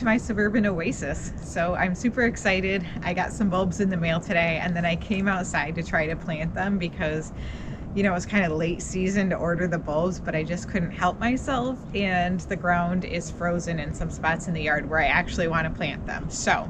my suburban oasis. So I'm super excited. I got some bulbs in the mail today, and then I came outside to try to plant them because, you know, it's kind of late season to order the bulbs, but I just couldn't help myself, and the ground is frozen in some spots in the yard where I actually want to plant them. So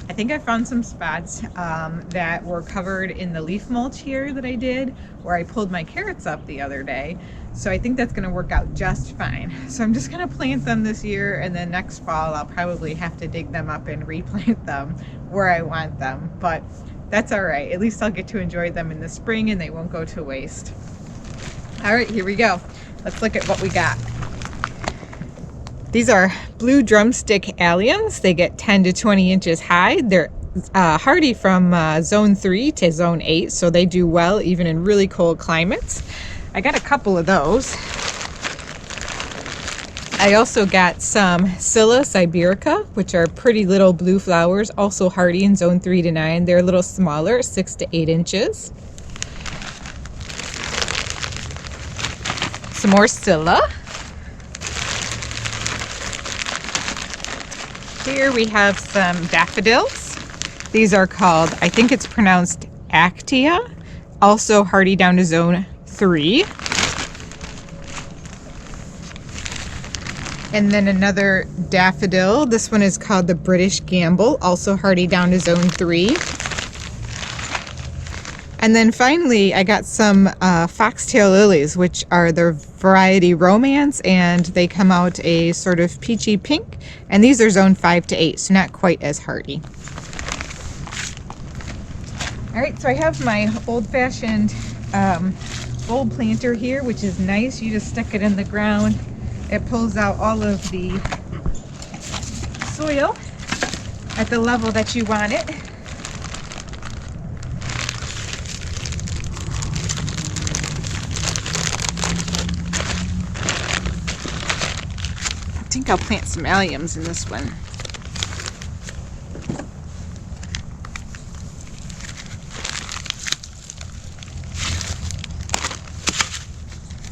I think I found some spots that were covered in the leaf mulch here that I did where I pulled my carrots up the other day. So I think that's going to work out just fine. So I'm just going to plant them this year, and then next fall I'll probably have to dig them up and replant them where I want them. But that's all right. At least I'll get to enjoy them in the spring and they won't go to waste. All right, here we go. Let's look at what we got. These are blue drumstick alliums. They get 10 to 20 inches high. They're hardy from zone 3 to zone 8, so they do well even in really cold climates. I got a couple of those. I also got some Scilla siberica, which are pretty little blue flowers, also hardy in zone 3 to 9. They're a little smaller, 6 to 8 inches. Some more Scilla. Here we have some daffodils. These are called, I think it's pronounced Actia, also hardy down to zone 3. And then another daffodil. This one is called the British Gamble, also hardy down to zone 3. And then finally, I got some foxtail lilies, which are the variety Romance, and they come out a sort of peachy pink. And these are zone 5 to 8, so not quite as hardy. All right, so I have my old-fashioned bulb planter here, which is nice. You just stick it in the ground. It pulls out all of the soil at the level that you want it. I think I'll plant some alliums in this one.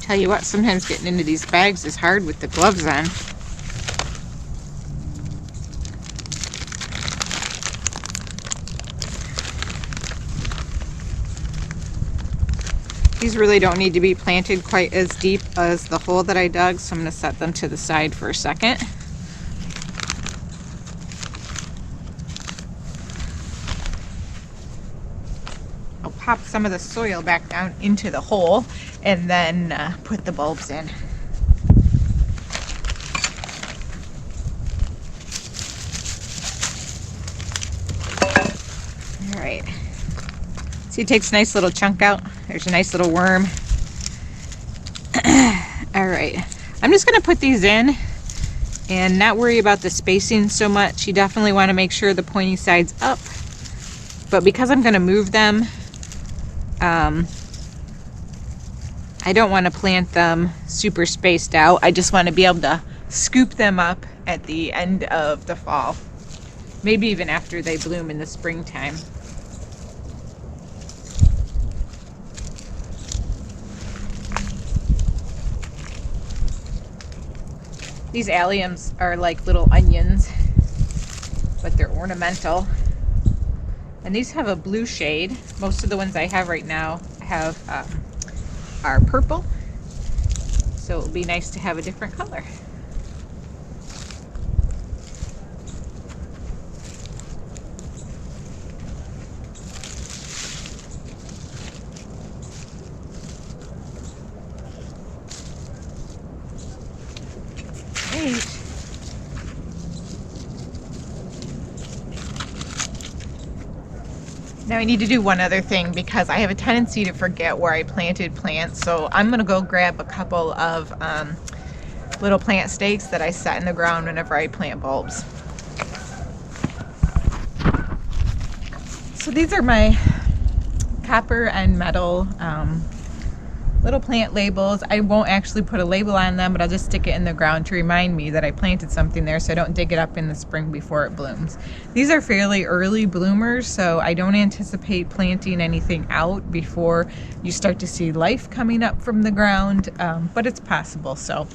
Tell you what, sometimes getting into these bags is hard with the gloves on. These really don't need to be planted quite as deep as the hole that I dug, so I'm going to set them to the side for a second. I'll pop some of the soil back down into the hole and then put the bulbs in. All right. See, it takes a nice little chunk out. There's a nice little worm. All right. I'm just going to put these in and not worry about the spacing so much. You definitely want to make sure the pointy side's up. But because I'm going to move them, I don't want to plant them super spaced out. I just want to be able to scoop them up at the end of the fall. Maybe even after they bloom in the springtime. These alliums are like little onions, but they're ornamental. And these have a blue shade. Most of the ones I have right now are purple. So it'll be nice to have a different color. Great. Now I need to do one other thing because I have a tendency to forget where I planted plants. So I'm going to go grab a couple of little plant stakes that I set in the ground whenever I plant bulbs. So these are my copper and metal little plant labels. I won't actually put a label on them, but I'll just stick it in the ground to remind me that I planted something there so I don't dig it up in the spring before it blooms. These are fairly early bloomers, so I don't anticipate planting anything out before you start to see life coming up from the ground, but it's possible. So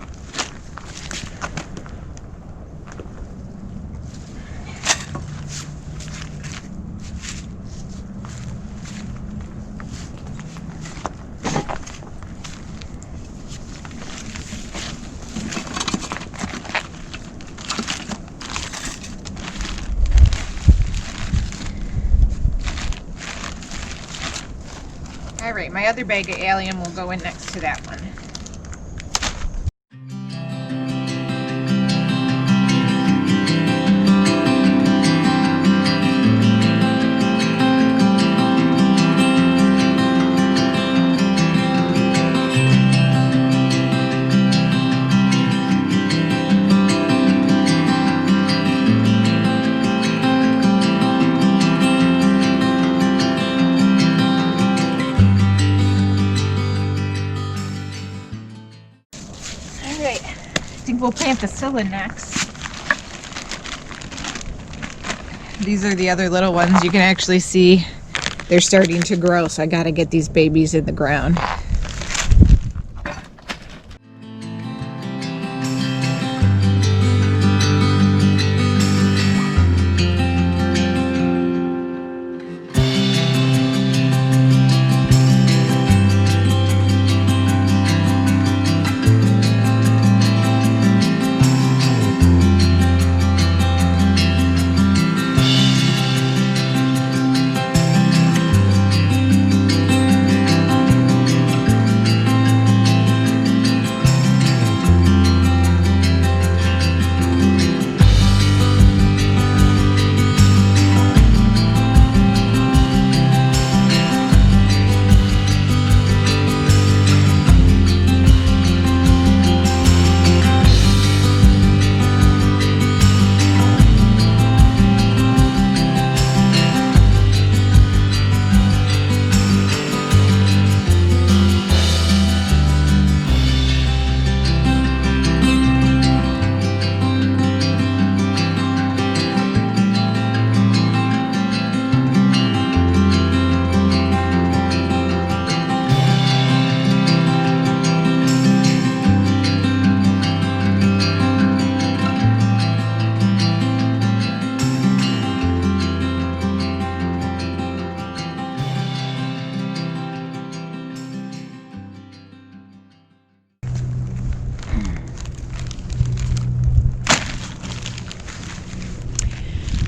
All right, my other bag of allium will go in next to that one. I think we'll plant the Scilla next. These are the other little ones. You can actually see they're starting to grow, so I gotta get these babies in the ground.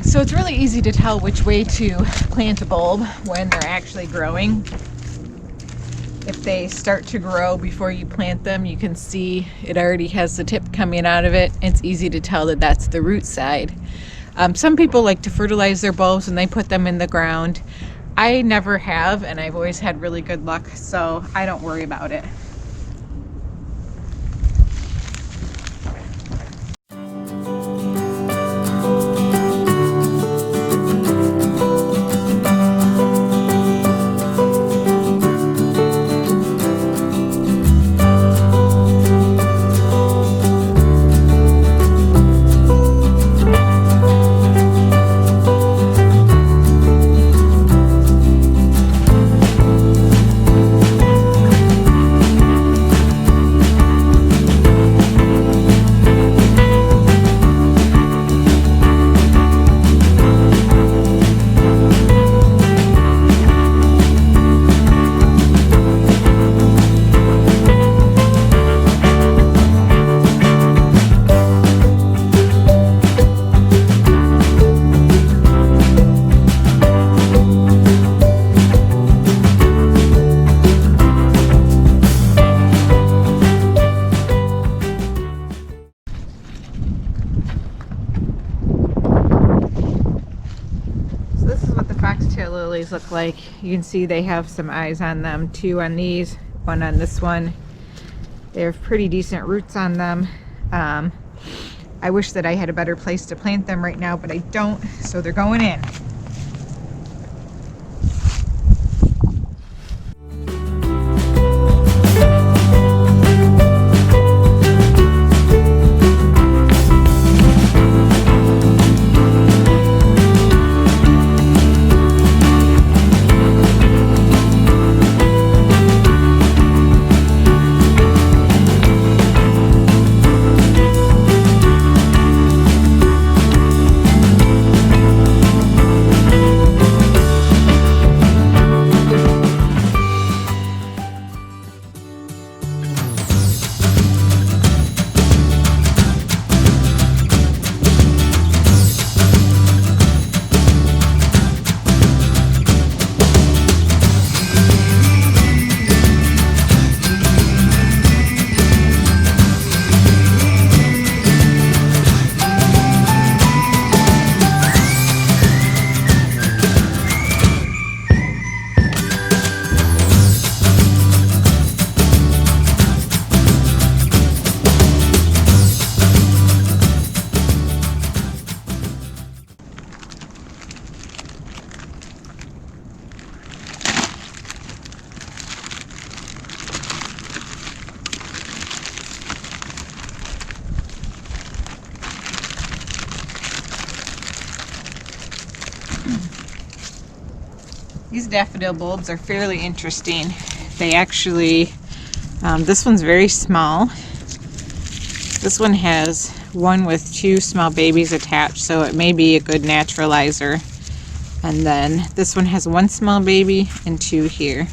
So it's really easy to tell which way to plant a bulb when they're actually growing. If they start to grow before you plant them, you can see it already has the tip coming out of it. It's easy to tell that that's the root side. Some people like to fertilize their bulbs and they put them in the ground. I never have, and I've always had really good luck, so I don't worry about it. Lilies look like. You can see they have some eyes on them, two on these, one on this one. They have pretty decent roots on them. I wish that I had a better place to plant them right now, but I don't, so they're going in. These daffodil bulbs are fairly interesting. They actually, this one's very small. This one has one with 2 small babies attached, so it may be a good naturalizer. And then this one has 1 small baby and 2 here.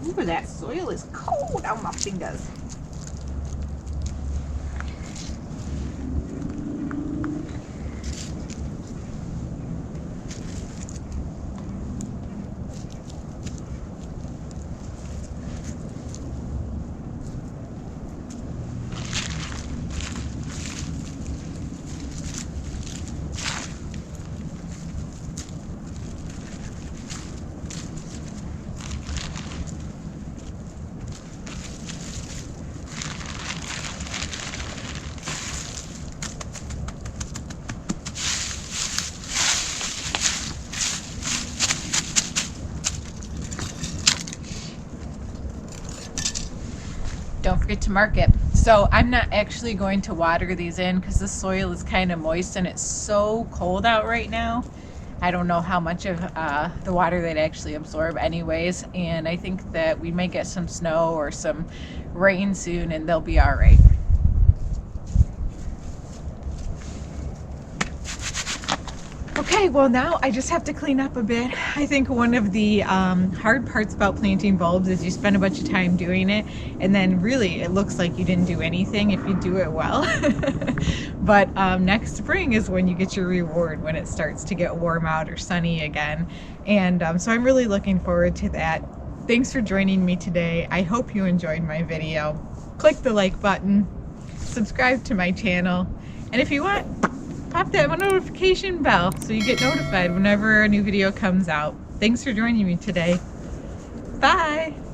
Ooh, that soil is cold on my fingers. Don't forget to mark it. So I'm not actually going to water these in because the soil is kind of moist and it's so cold out right now. I don't know how much of the water they'd actually absorb anyways, and I think that we may get some snow or some rain soon and they'll be all right. Okay, well now I just have to clean up a bit. I think one of the hard parts about planting bulbs is you spend a bunch of time doing it, and then really it looks like you didn't do anything if you do it well. But next spring is when you get your reward, when it starts to get warm out or sunny again. And so I'm really looking forward to that. Thanks for joining me today. I hope you enjoyed my video. Click the like button, subscribe to my channel, and if you want, pop that notification bell so you get notified whenever a new video comes out. Thanks for joining me today. Bye!